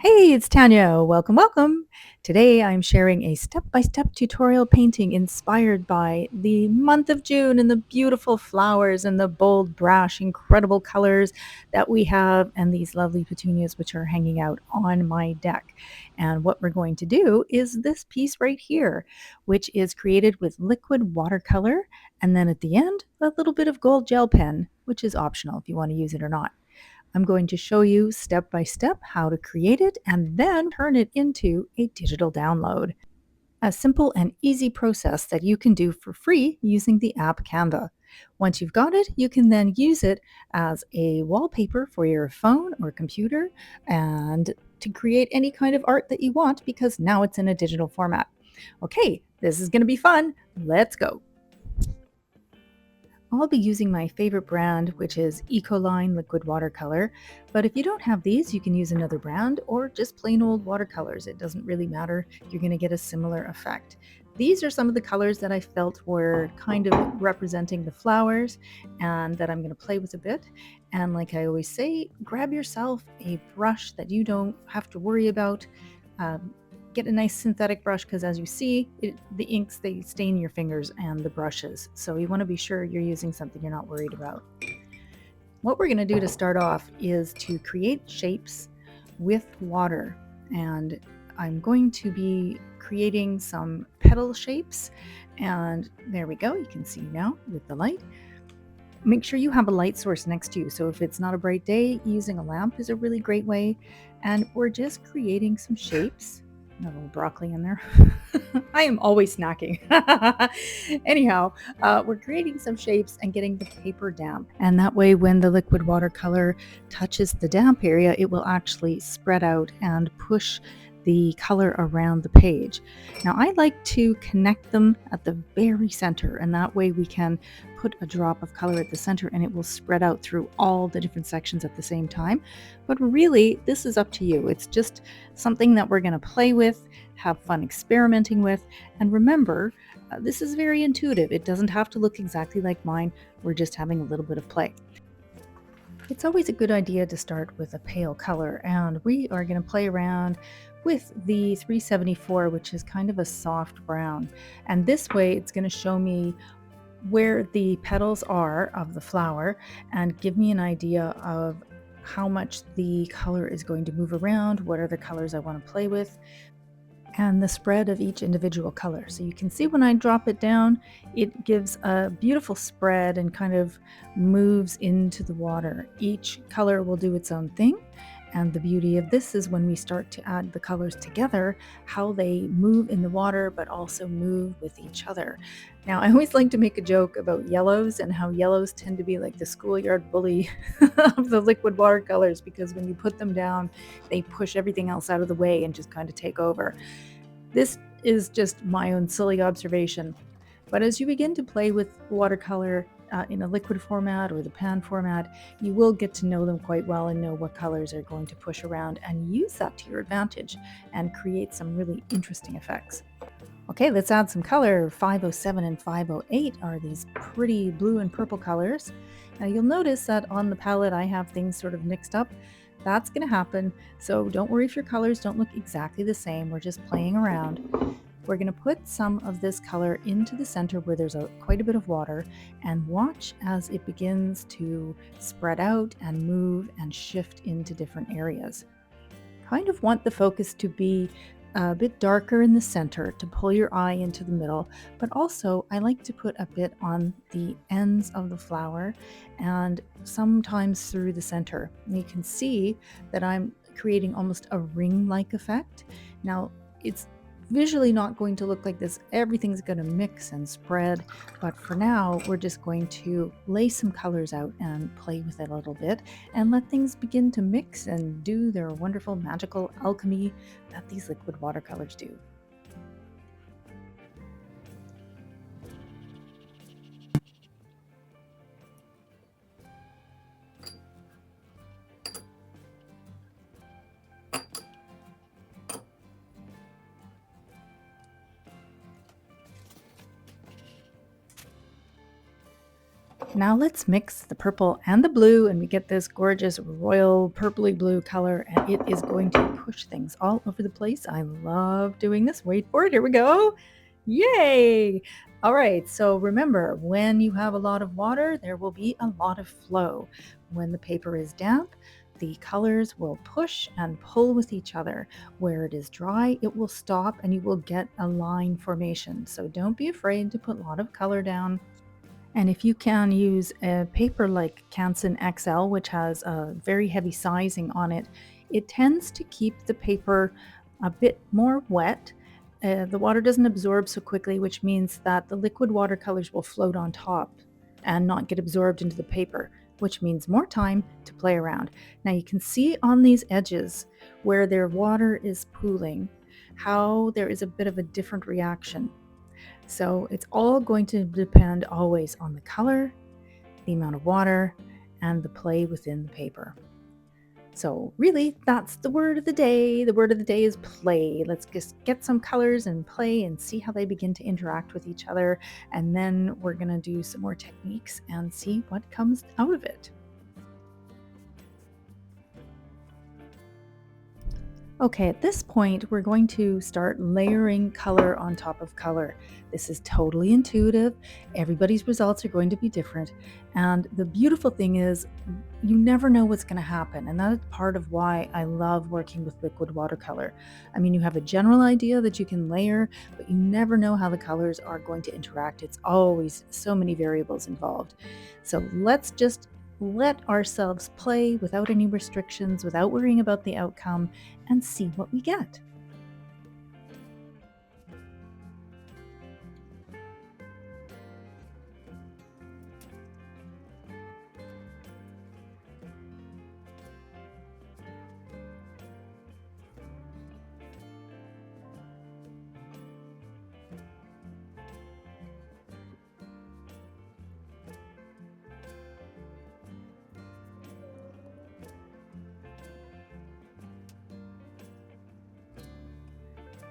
Hey, it's Tanya. Welcome, welcome. Today I'm sharing a step-by-step tutorial painting inspired by the month of June and the beautiful flowers and the bold, brash, incredible colors that we have and these lovely petunias which are hanging out on my deck. And what we're going to do is this piece right here, which is created with liquid watercolor, and then at the end, a little bit of gold gel pen, which is optional if you want to use it or not. I'm going to show you step by step how to create it and then turn it into a digital download. A simple and easy process that you can do for free using the app Canva. Once you've got it, you can then use it as a wallpaper for your phone or computer and to create any kind of art that you want because now it's in a digital format. Okay, this is going to be fun. Let's go. I'll be using my favorite brand, which is Ecoline Liquid Watercolor, but if you don't have these, you can use another brand or just plain old watercolors. It doesn't really matter. You're going to get a similar effect. These are some of the colors that I felt were kind of representing the flowers and that I'm going to play with a bit. And like I always say, grab yourself a brush that you don't have to worry about. Get a nice synthetic brush because as you see, the inks, they stain your fingers and the brushes. So you want to be sure you're using something you're not worried about. What we're going to do to start off is to create shapes with water. And I'm going to be creating some petal shapes. And there we go. You can see now with the light. Make sure you have a light source next to you. So if it's not a bright day, using a lamp is a really great way. And we're just creating some shapes. A little broccoli in there. I am always snacking. Anyhow, we're creating some shapes and getting the paper damp. And that way, when the liquid watercolor touches the damp area, it will actually spread out and push the color around the page. Now, I like to connect them at the very center, and that way we can put a drop of color at the center and it will spread out through all the different sections at the same time. But really, this is up to you. It's just something that we're going to play with, have fun experimenting with, and remember, this is very intuitive. It doesn't have to look exactly like mine. We're just having a little bit of play. It's always a good idea to start with a pale color, and we are going to play around with the 374, which is kind of a soft brown. And this way it's going to show me where the petals are of the flower and give me an idea of how much the color is going to move around, what are the colors I want to play with, and the spread of each individual color. So you can see when I drop it down, it gives a beautiful spread and kind of moves into the water. Each color will do its own thing. And the beauty of this is when we start to add the colors together, how they move in the water, but also move with each other. Now, I always like to make a joke about yellows and how yellows tend to be like the schoolyard bully of the liquid watercolors, because when you put them down, they push everything else out of the way and just kind of take over. This is just my own silly observation. But as you begin to play with watercolor in a liquid format or the pan format, you will get to know them quite well and know what colors are going to push around and use that to your advantage and create some really interesting effects. Okay, let's add some color. 507 and 508 are these pretty blue and purple colors. Now you'll notice that on the palette I have things sort of mixed up. That's going to happen, so don't worry if your colors don't look exactly the same. We're just playing around. We're going to put some of this color into the center where there's quite a bit of water and watch as it begins to spread out and move and shift into different areas. Kind of want the focus to be a bit darker in the center to pull your eye into the middle, but also I like to put a bit on the ends of the flower and sometimes through the center. And you can see that I'm creating almost a ring-like effect. Now, it's visually not going to look like this. Everything's going to mix and spread, but for now we're just going to lay some colors out and play with it a little bit and let things begin to mix and do their wonderful magical alchemy that these liquid watercolors do. Now let's mix the purple and the blue and we get this gorgeous royal purpley blue color, and it is going to push things all over the place. I love doing this. Wait for it. Here we go. Yay! All right, so remember, when you have a lot of water, there will be a lot of flow. When the paper is damp, the colors will push and pull with each other. Where it is dry, it will stop and you will get a line formation. So don't be afraid to put a lot of color down. And if you can use a paper like Canson XL, which has a very heavy sizing on it, it tends to keep the paper a bit more wet. The water doesn't absorb so quickly, which means that the liquid watercolors will float on top and not get absorbed into the paper, which means more time to play around. Now you can see on these edges where their water is pooling how there is a bit of a different reaction. So it's all going to depend always on the color, the amount of water, and the play within the paper. So really, that's the word of the day. The word of the day is play. Let's just get some colors and play and see how they begin to interact with each other. And then we're going to do some more techniques and see what comes out of it. Okay, at this point, we're going to start layering color on top of color. This is totally intuitive. Everybody's results are going to be different. And the beautiful thing is, you never know what's going to happen. And that is part of why I love working with liquid watercolor. I mean, you have a general idea that you can layer, but you never know how the colors are going to interact. It's always so many variables involved. So let's just let ourselves play without any restrictions, without worrying about the outcome, and see what we get.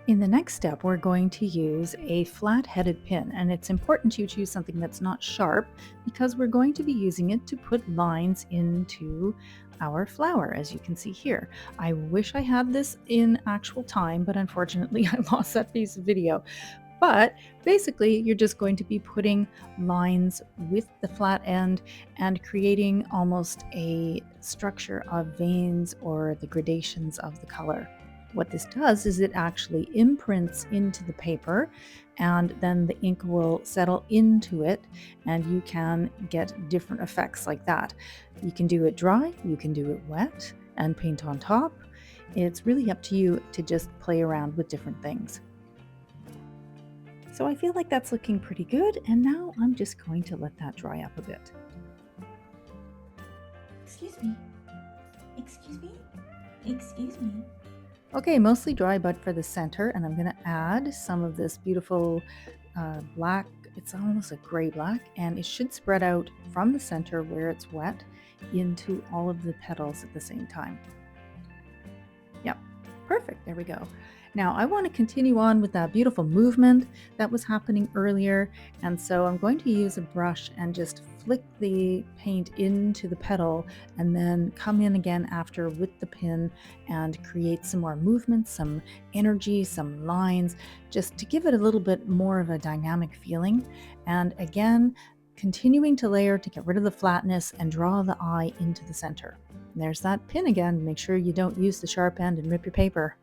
In the next step, we're going to use a flat-headed pin, and it's important you choose something that's not sharp because we're going to be using it to put lines into our flower, as you can see here. I wish I had this in actual time, but unfortunately I lost that piece of video. But basically, you're just going to be putting lines with the flat end and creating almost a structure of veins or the gradations of the color. What this does is it actually imprints into the paper, and then the ink will settle into it, and you can get different effects like that. You can do it dry, you can do it wet, and paint on top. It's really up to you to just play around with different things. So I feel like that's looking pretty good, and now I'm just going to let that dry up a bit. Excuse me. Excuse me. Excuse me. Okay, mostly dry but for the center, and I'm going to add some of this beautiful black. It's almost a gray black, and it should spread out from the center where it's wet into all of the petals at the same time. Yep, perfect, there we go. Now I want to continue on with that beautiful movement that was happening earlier, and so I'm going to use a brush and just flick the paint into the petal and then come in again after with the pin and create some more movement, some energy, some lines, just to give it a little bit more of a dynamic feeling. And again, continuing to layer to get rid of the flatness and draw the eye into the center. And there's that pin again. Make sure you don't use the sharp end and rip your paper.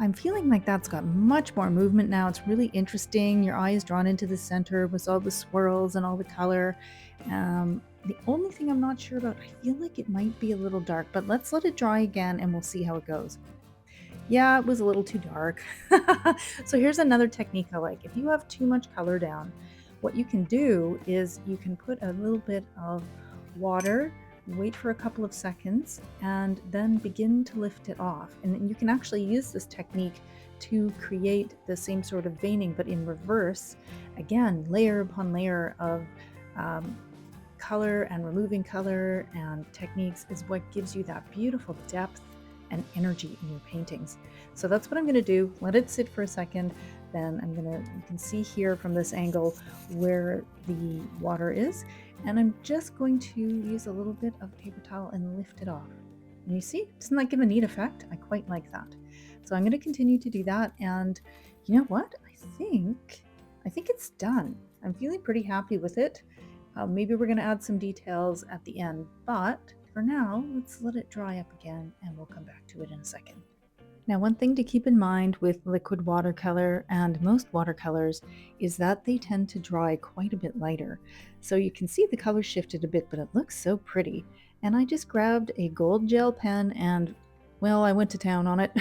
I'm feeling like that's got much more movement now. It's really interesting. Your eye is drawn into the center with all the swirls and all the color. The only thing I'm not sure about, I feel like it might be a little dark, but let's let it dry again and we'll see how it goes. Yeah, it was a little too dark. So here's another technique I like. If you have too much color down, what you can do is you can put a little bit of water wait for a couple of seconds, and then begin to lift it off. And you can actually use this technique to create the same sort of veining, but in reverse. Again, layer upon layer of color, and removing color and techniques is what gives you that beautiful depth and energy in your paintings. So that's what I'm going to do. Let it sit for a second. Then you can see here from this angle where the water is. And I'm just going to use a little bit of paper towel and lift it off. And you see, doesn't that give a neat effect? I quite like that. So I'm going to continue to do that. And you know what? I think it's done. I'm feeling pretty happy with it. Maybe we're going to add some details at the end, but for now, let's let it dry up again and we'll come back to it in a second. Now, one thing to keep in mind with liquid watercolor and most watercolors is that they tend to dry quite a bit lighter. So you can see the color shifted a bit, but it looks so pretty. And I just grabbed a gold gel pen and, well, I went to town on it.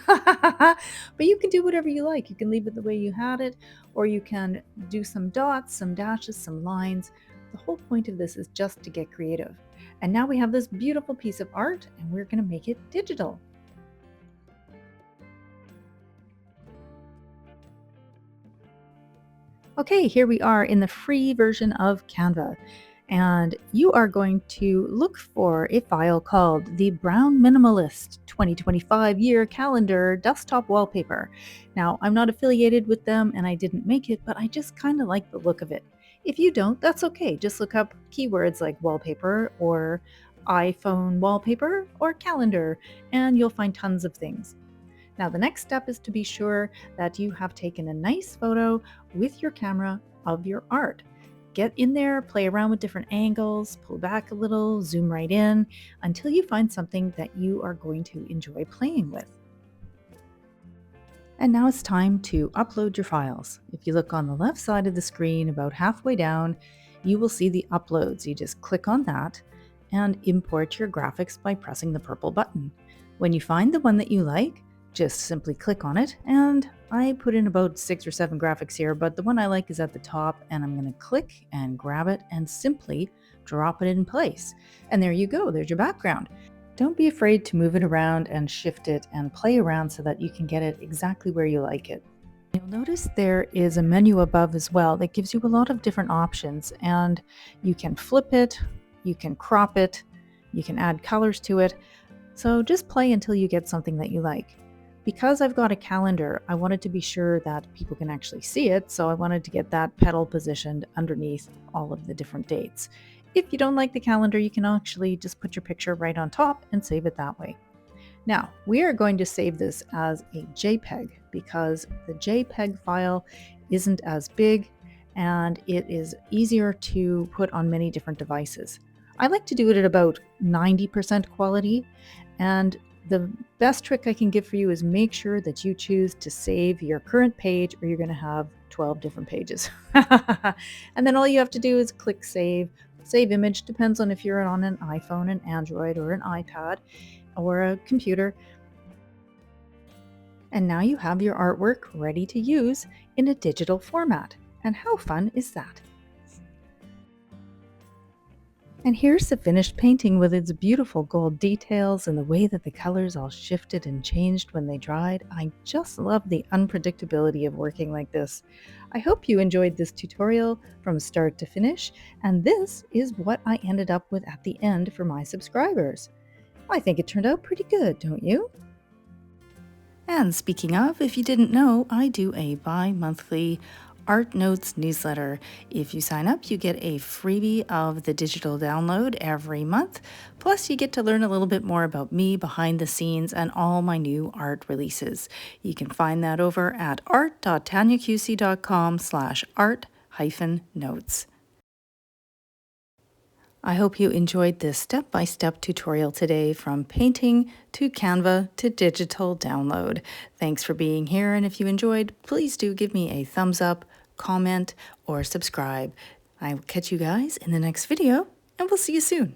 But you can do whatever you like. You can leave it the way you had it, or you can do some dots, some dashes, some lines. The whole point of this is just to get creative. And now we have this beautiful piece of art and we're going to make it digital. Okay, here we are in the free version of Canva. And you are going to look for a file called the Brown Minimalist 2025 Year Calendar Desktop Wallpaper. Now, I'm not affiliated with them and I didn't make it, but I just kind of like the look of it. If you don't, that's okay. Just look up keywords like wallpaper or iPhone wallpaper or calendar, and you'll find tons of things. Now, the next step is to be sure that you have taken a nice photo with your camera of your art. Get in there, play around with different angles, pull back a little, zoom right in until you find something that you are going to enjoy playing with. And now it's time to upload your files. If you look on the left side of the screen about halfway down, you will see the uploads. You just click on that and import your graphics by pressing the purple button. When you find the one that you like, just simply click on it, and I put in about 6 or 7 graphics here, but the one I like is at the top, and I'm going to click and grab it and simply drop it in place. And there you go, there's your background. Don't be afraid to move it around and shift it and play around so that you can get it exactly where you like it. You'll notice there is a menu above as well that gives you a lot of different options, and you can flip it, you can crop it, you can add colors to it. So just play until you get something that you like. Because I've got a calendar, I wanted to be sure that people can actually see it, so I wanted to get that petal positioned underneath all of the different dates. If you don't like the calendar, you can actually just put your picture right on top and save it that way. Now, we are going to save this as a JPEG because the JPEG file isn't as big and it is easier to put on many different devices. I like to do it at about 90% quality, and the best trick I can give for you is make sure that you choose to save your current page or you're going to have 12 different pages. And then all you have to do is click save. Save image depends on if you're on an iPhone, an Android, or an iPad, or a computer. And now you have your artwork ready to use in a digital format. And how fun is that? And here's the finished painting with its beautiful gold details and the way that the colors all shifted and changed when they dried. I just love the unpredictability of working like this. I hope you enjoyed this tutorial from start to finish, and this is what I ended up with at the end for my subscribers. I think it turned out pretty good, don't you? And speaking of, if you didn't know, I do a bi-monthly Art Notes newsletter. If you sign up, you get a freebie of the digital download every month. Plus, you get to learn a little bit more about me behind the scenes and all my new art releases. You can find that over at art.tanyaqc.com/art-notes. I hope you enjoyed this step-by-step tutorial today from painting to Canva to digital download. Thanks for being here, and if you enjoyed, please do give me a thumbs up, comment, or subscribe. I will catch you guys in the next video, and we'll see you soon.